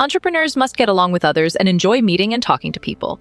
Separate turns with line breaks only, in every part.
Entrepreneurs must get along with others and enjoy meeting and talking to people.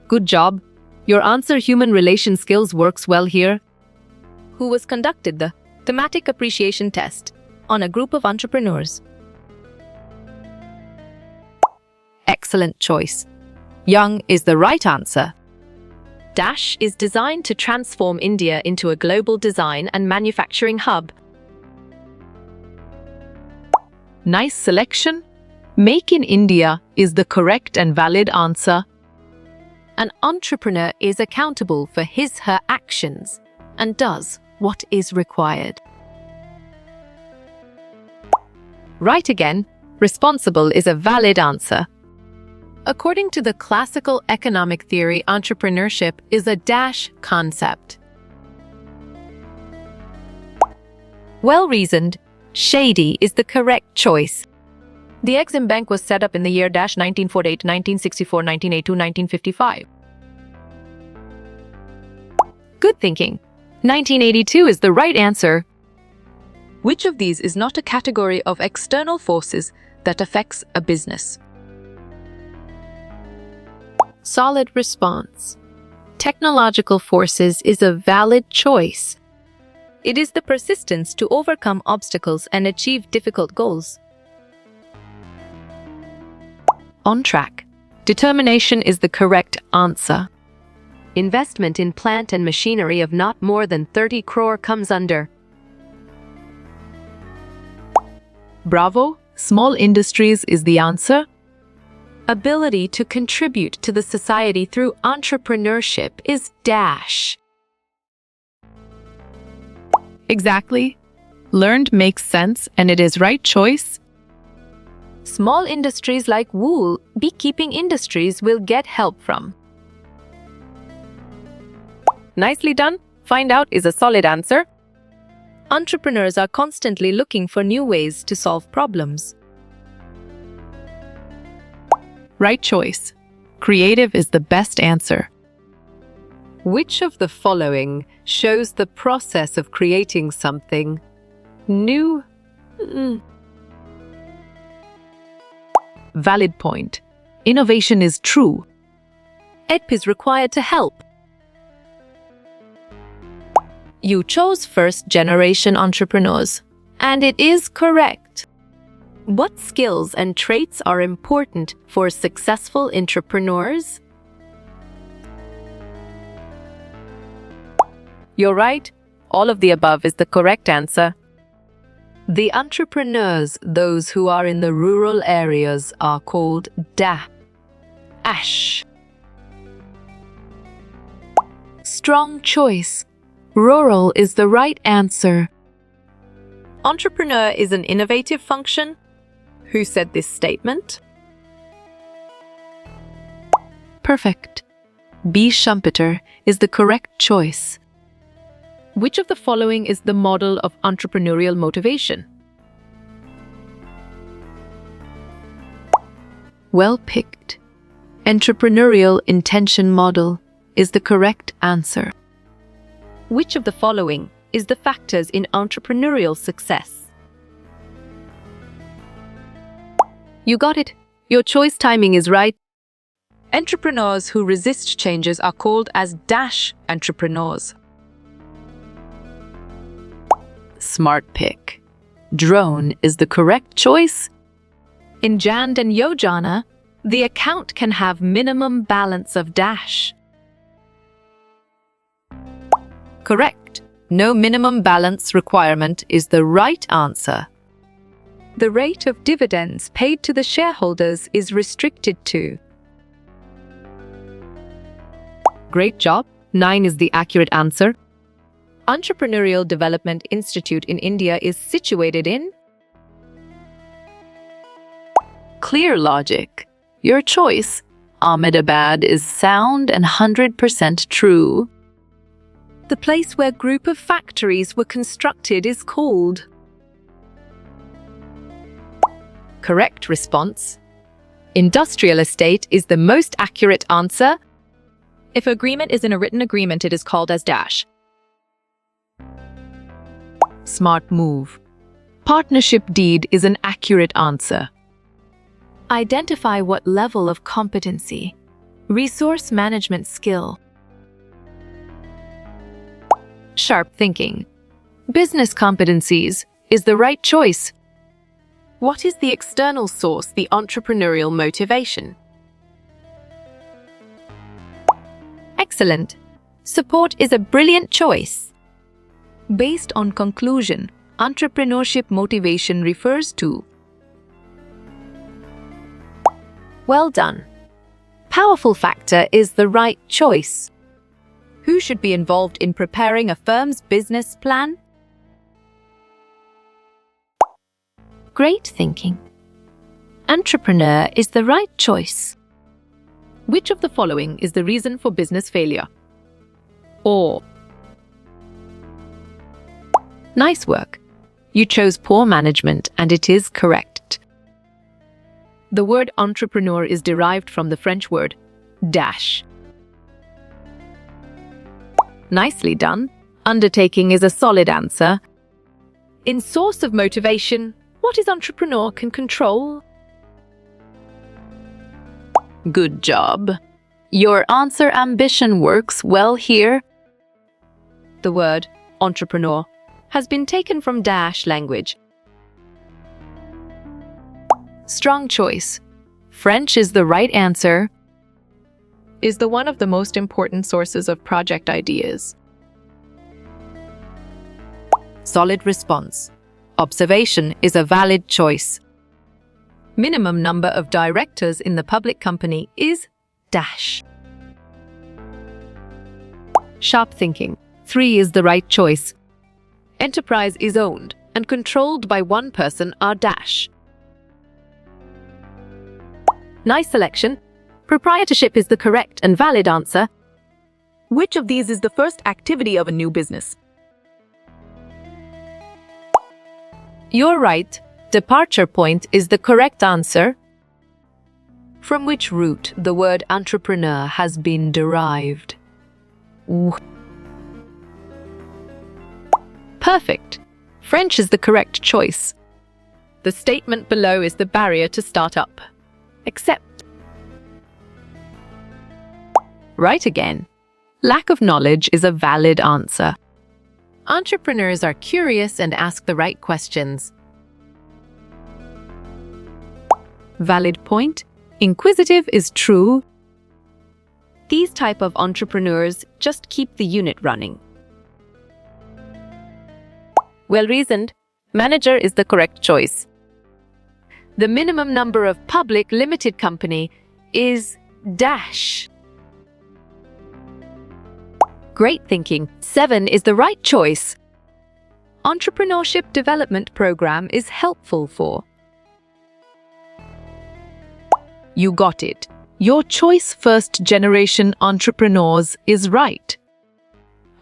Good job. Your answer human relation skills works well here. Who was conducted the thematic appreciation test on a group of entrepreneurs? Excellent choice. Young is the right answer. Dash is designed to transform India into a global design and manufacturing hub. Nice selection. Make in India is the correct and valid answer. An entrepreneur is accountable for his/her actions and does what is required. Right again. Responsible is a valid answer. According to the classical economic theory, entrepreneurship is a dash concept. Well-reasoned. Shady is the correct choice. The Exim Bank was set up in the year 1948, 1964, 1982, 1955. Good thinking. 1982 is the right answer. Which of these is not a category of external forces that affects a business? Solid response. Technological forces is a valid choice. It is the persistence to overcome obstacles and achieve difficult goals. On track. Determination is the correct answer. Investment in plant and machinery of not more than 30 crore comes under. Bravo. Small industries is the answer. Ability to contribute to the society through entrepreneurship is dash. Exactly. Learned makes sense and it is right choice. Small industries like wool, beekeeping industries will get help from. Nicely done. Find out is a solid answer. Entrepreneurs are constantly looking for new ways to solve problems. Right choice. Creative is the best answer. Which of the following shows the process of creating something new? Valid point. Innovation is true. EDP is required to help. You chose first-generation entrepreneurs, and it is correct. What skills and traits are important for successful entrepreneurs? You're right. All of the above is the correct answer. The entrepreneurs, those who are in the rural areas, are called dash. Strong choice. Rural is the right answer. Entrepreneur is an innovative function. Who said this statement? Perfect. B. Schumpeter is the correct choice. Which of the following is the model of entrepreneurial motivation? Well picked. Entrepreneurial intention model is the correct answer. Which of the following is the factors in entrepreneurial success? You got it. Your choice timing is right. Entrepreneurs who resist changes are called as dash entrepreneurs. Smart pick. Drone is the correct choice. In Jand and Yojana, the account can have minimum balance of dash. Correct. No minimum balance requirement is the right answer. The rate of dividends paid to the shareholders is restricted to. Great job. 9 is the accurate answer. Entrepreneurial Development Institute in India is situated in? Clear logic. Your choice. Ahmedabad is sound and 100% true. The place where group of factories were constructed is called? Correct response. Industrial estate is the most accurate answer. If agreement is in a written agreement, it is called as dash. Smart move. Partnership deed is an accurate answer.
Identify what level of competency. Resource management skill.
Sharp thinking. Business competencies is the right choice.
What is the external source, the entrepreneurial motivation?
Excellent.
Support is a brilliant choice.
Based on conclusion, entrepreneurship motivation refers to.
Well done. Powerful factor is the right choice. Who should be involved in preparing a firm's business plan? Great thinking. Entrepreneur is the right choice.
Which of the following is the reason for business failure? Or.
Nice work. You chose poor management and it is correct.
The word entrepreneur is derived from the French word dash.
Nicely done. Undertaking is a solid answer.
In source of motivation, what is entrepreneur can control?
Good job. Your answer ambition works well here. The word entrepreneur has been taken from dash language. Strong choice. French is the right answer.
Is the one of the most important sources of project ideas.
Solid response. Observation is a valid choice.
Minimum number of directors in the public company is dash.
Sharp thinking. 3 is the right choice.
Enterprise is owned and controlled by one person or dash.
Nice selection. Proprietorship is the correct and valid answer.
Which of these is the first activity of a new business?
You're right. Departure point is the correct answer.
From which root the word entrepreneur has been derived?
Perfect. French is the correct choice.
The statement below is the barrier to start up.
Except. Right again. Lack of knowledge is a valid answer.
Entrepreneurs are curious and ask the right questions.
Valid point. Inquisitive is true. These type of entrepreneurs just keep the unit running. Well reasoned. Manager is the correct choice. The minimum number of public limited company is dash. Great thinking. 7 is the right choice.
Entrepreneurship development program is helpful for. You got it. Your choice first-generation entrepreneurs is right.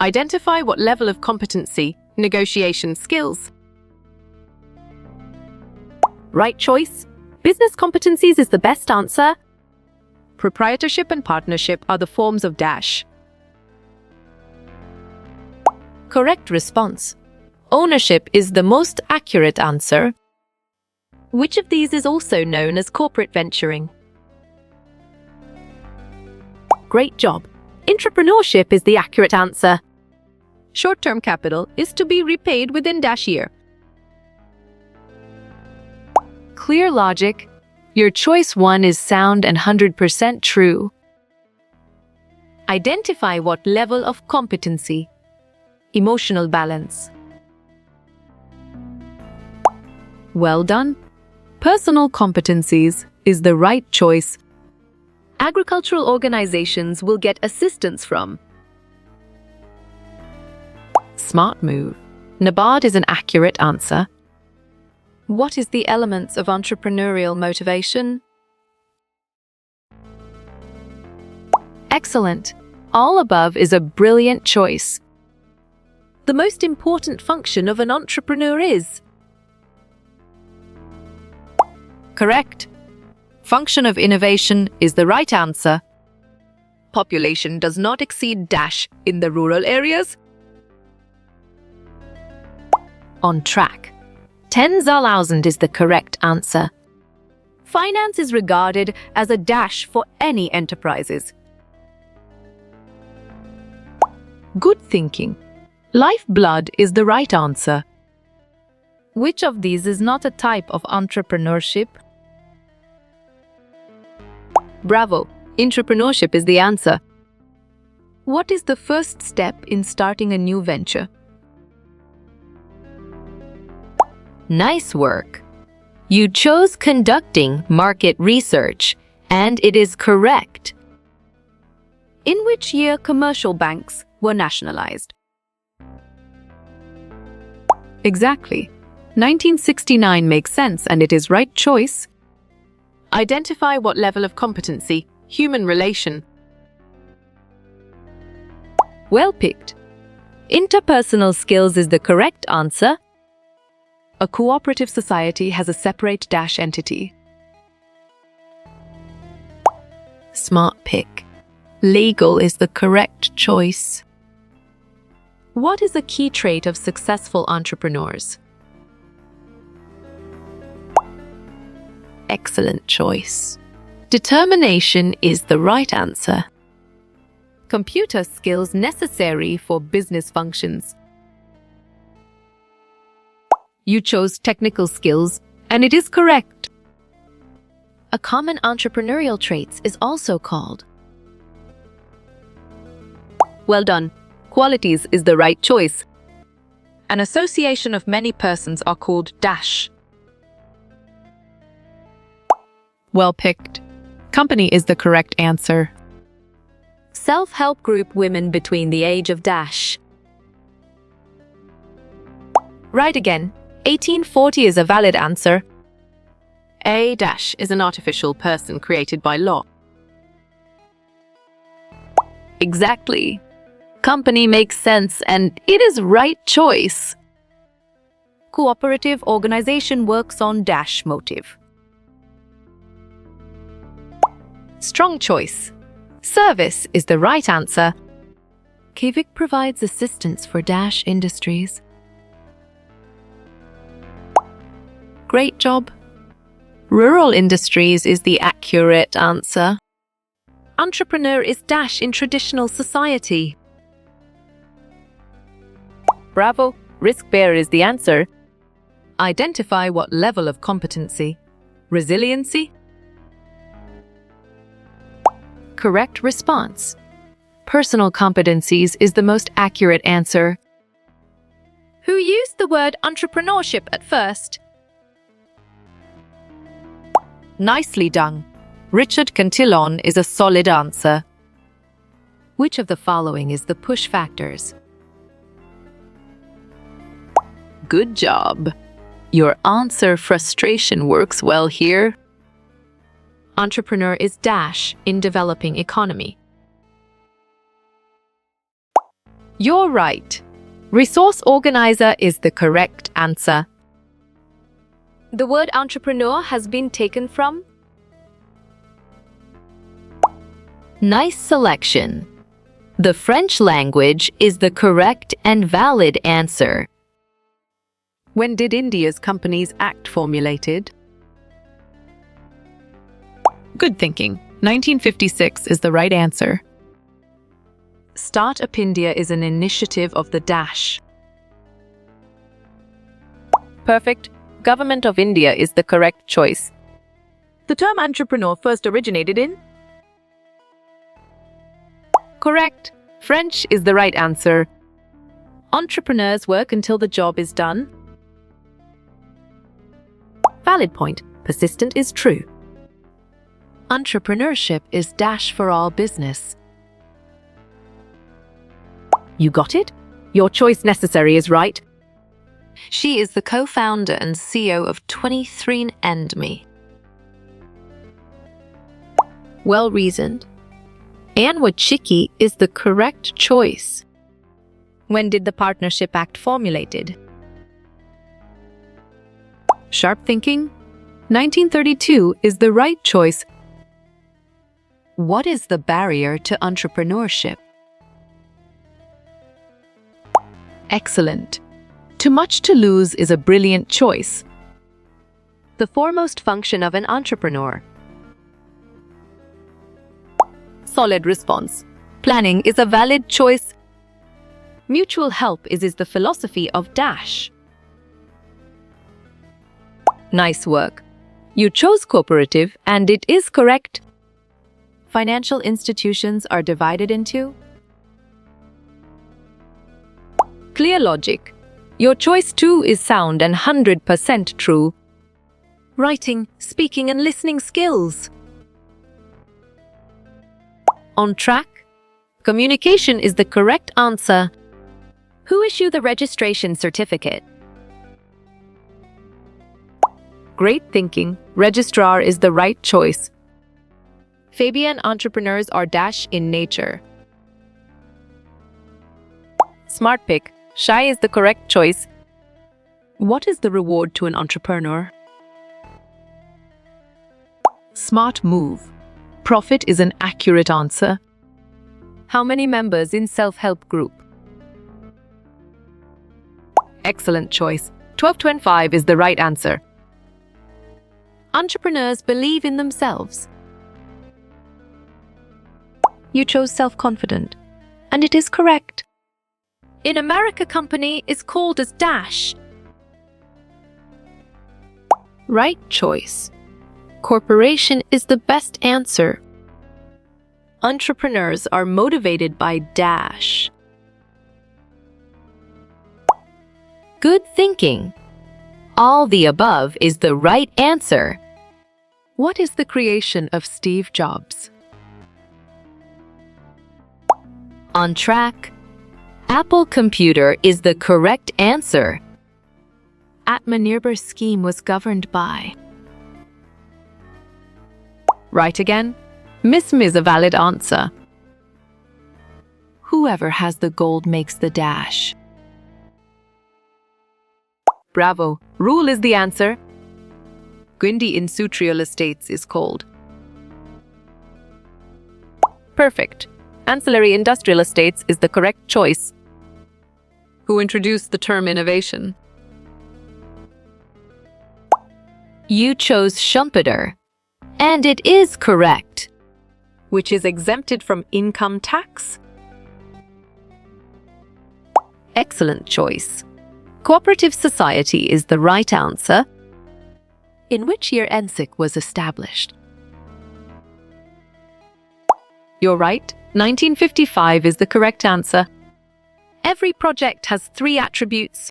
Identify what level of competency, negotiation skills.
Right choice. Business competencies is the best answer.
Proprietorship and partnership are the forms of dash.
Correct response. Ownership is the most accurate answer. Which of these is also known as corporate venturing? Great job. Entrepreneurship is the accurate answer.
Short-term capital is to be repaid within dash year.
Clear logic. Your choice 1 is sound and 100% true. Identify what level of competency. Emotional balance. Well done. Personal competencies is the right choice. Agricultural organizations will get assistance from. Smart move. NABARD is an accurate answer. What is the elements of entrepreneurial motivation? Excellent. All above is a brilliant choice. The most important function of an entrepreneur is. Correct. Function of innovation is the right answer.
Population does not exceed dash in the rural areas.
On track. 10,000 is the correct answer. Finance is regarded as a dash for any enterprises.
Good thinking. Lifeblood is the right answer.
Which of these is not a type of entrepreneurship? Bravo! Entrepreneurship is the answer.
What is the first step in starting a new venture?
Nice work! You chose conducting market research, and it is correct. In which year commercial banks were nationalized?
Exactly. 1969 makes sense and it is right choice. Identify what level of competency, human relation.
Well picked. Interpersonal skills is the correct answer.
A cooperative society has a separate dash entity.
Smart pick. Legal is the correct choice.
What is a key trait of successful entrepreneurs?
Excellent choice. Determination is the right answer.
Computer skills necessary for business functions.
You chose technical skills, and it is correct.
A common entrepreneurial traits is also called.
Well done. Qualities is the right choice.
An association of many persons are called dash. Well picked. Company is the correct answer.
Self-help group women between the age of dash.
Right again. 1840 is a valid answer. A dash is an artificial person created by law.
Exactly. Company makes sense and it is right choice. Cooperative organization works on dash motive.
Strong choice. Service is the right answer.
Kivik provides assistance for dash industries.
Great job. Rural industries is the accurate answer. Entrepreneur is dash in traditional society.
Bravo! Risk bearer is the answer.
Identify what level of competency. Resiliency? Correct response. Personal competencies is the most accurate answer. Who used the word entrepreneurship at first? Nicely done. Richard Cantillon is a solid answer. Which of the following is the push factors?
Good job. Your answer frustration works well here.
Entrepreneur is dash in developing economy. You're right. Resource organizer is the correct answer.
The word entrepreneur has been taken from? Nice selection. The French language is the correct and valid answer.
When did India's Companies Act formulated? Good thinking. 1956 is the right answer. Start Up India is an initiative of the dash.
Perfect. Government of India is the correct choice.
The term entrepreneur first originated in? Correct. French is the right answer. Entrepreneurs work until the job is done. Valid point. Persistent is true. Entrepreneurship is dash for all business. You got it? Your choice necessary is right. She is the co-founder and CEO of 23andMe. Well reasoned. Anne Wachicki is the correct choice. When did the Partnership Act formulated? Sharp thinking. 1932 is the right choice. What is the barrier to entrepreneurship? Excellent. Too much to lose is a brilliant choice.
The foremost function of an entrepreneur. Solid response. Planning is a valid choice. Mutual help is the philosophy of Dash. Nice work. You chose cooperative and it is correct. Financial institutions are divided into clear logic. Your choice too is sound and 100% true. Writing, speaking and listening skills. On track. Communication is the correct answer. Who issued the registration certificate? Great thinking. Registrar is the right choice. Fabian entrepreneurs are Dash in nature. Smart pick. Shy is the correct choice. What is the reward to an entrepreneur?
Smart move. Profit is an accurate answer.
How many members in self-help group? Excellent choice. 1225 is the right answer. Entrepreneurs believe in themselves. You chose self-confident, and it is correct. In America, company is called as Dash. Right choice. Corporation is the best answer. Entrepreneurs are motivated by Dash. Good thinking. All the above is the right answer. What is the creation of Steve Jobs? On track. Apple computer is the correct answer. Atmanirbhar scheme was governed by. Right again. MISM is a valid answer. Whoever has the gold makes the dash. Bravo. Rule is the answer. Guindy Industrial Estates is called. Perfect. Ancillary Industrial Estates is the correct choice. Who introduced the term innovation? You chose Schumpeter, and it is correct. Which is exempted from income tax? Excellent choice. Cooperative society is the right answer. In which year NSIC was established? You're right. 1955 is the correct answer. Every project has 3 attributes.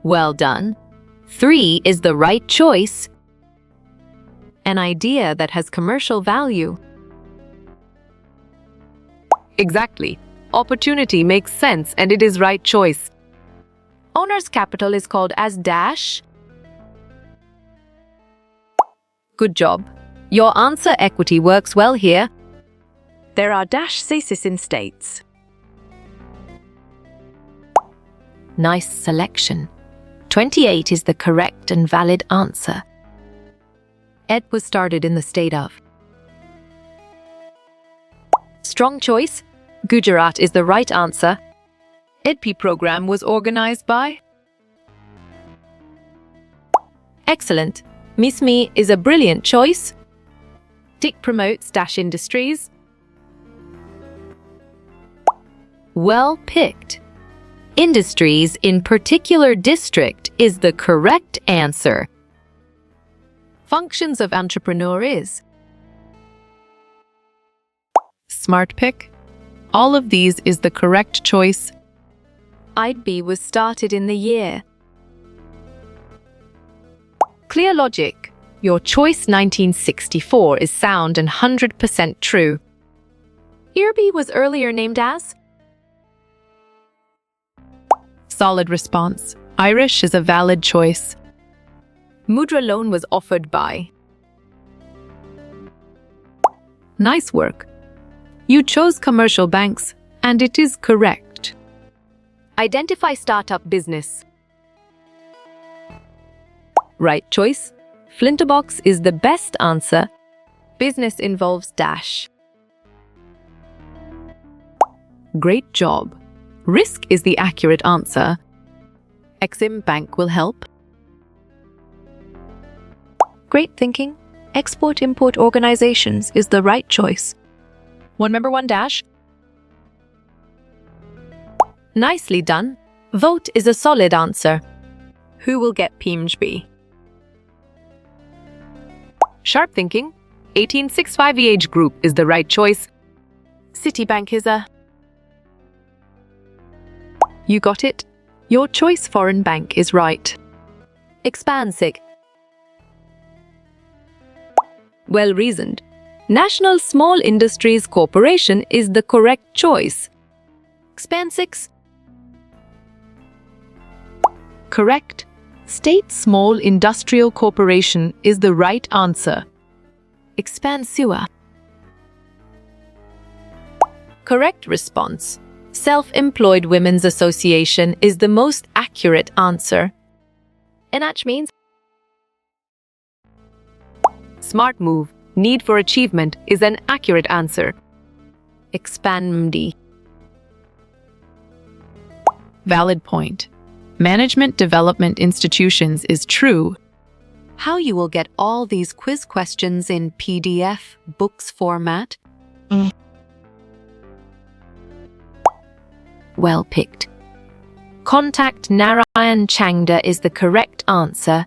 Well done. 3 is the right choice. An idea that has commercial value. Exactly. Opportunity makes sense and it is right choice. Owner's capital is called as dash. Good job. Your answer equity works well here. There are dash theses in states. Nice selection. 28 is the correct and valid answer. Ed was started in the state of. Strong choice. Gujarat is the right answer. EdP program was organized by. Excellent. MISMI is a brilliant choice. Dick promotes Dash Industries. Well picked. Industries in particular district is the correct answer. Functions of entrepreneur is. Smart pick. All of these is the correct choice. IDB was started in the year. Clear logic. Your choice 1964 is sound and 100% true. IRB was earlier named as. Solid response. Irish is a valid choice. Mudra loan was offered by. Nice work. You chose commercial banks, and it is correct. Identify startup business. Right choice. Flinterbox is the best answer. Business involves dash. Great job.
Risk is the accurate answer.
Exim Bank will help. Great thinking. Export-import organizations is the right choice. One member, one dash.
Nicely done. Vote is a solid answer.
Who will get PMJB?
Sharp thinking. 1865 age group is the right choice.
Citibank is a...
You got it. Your choice foreign bank is right.
Expansic.
Well reasoned. National Small Industries Corporation is the correct choice.
Expansix.
Correct. State Small Industrial Corporation is the right answer.
Expansua. Correct response. Self-Employed Women's Association is the most accurate answer. Enach means
Smart move. Need for achievement is an accurate answer.
expandmd.
Valid point. Management Development Institutions is true.
How you will get all these quiz questions in PDF books format? Well picked. Contact Narayan Changda is the correct answer.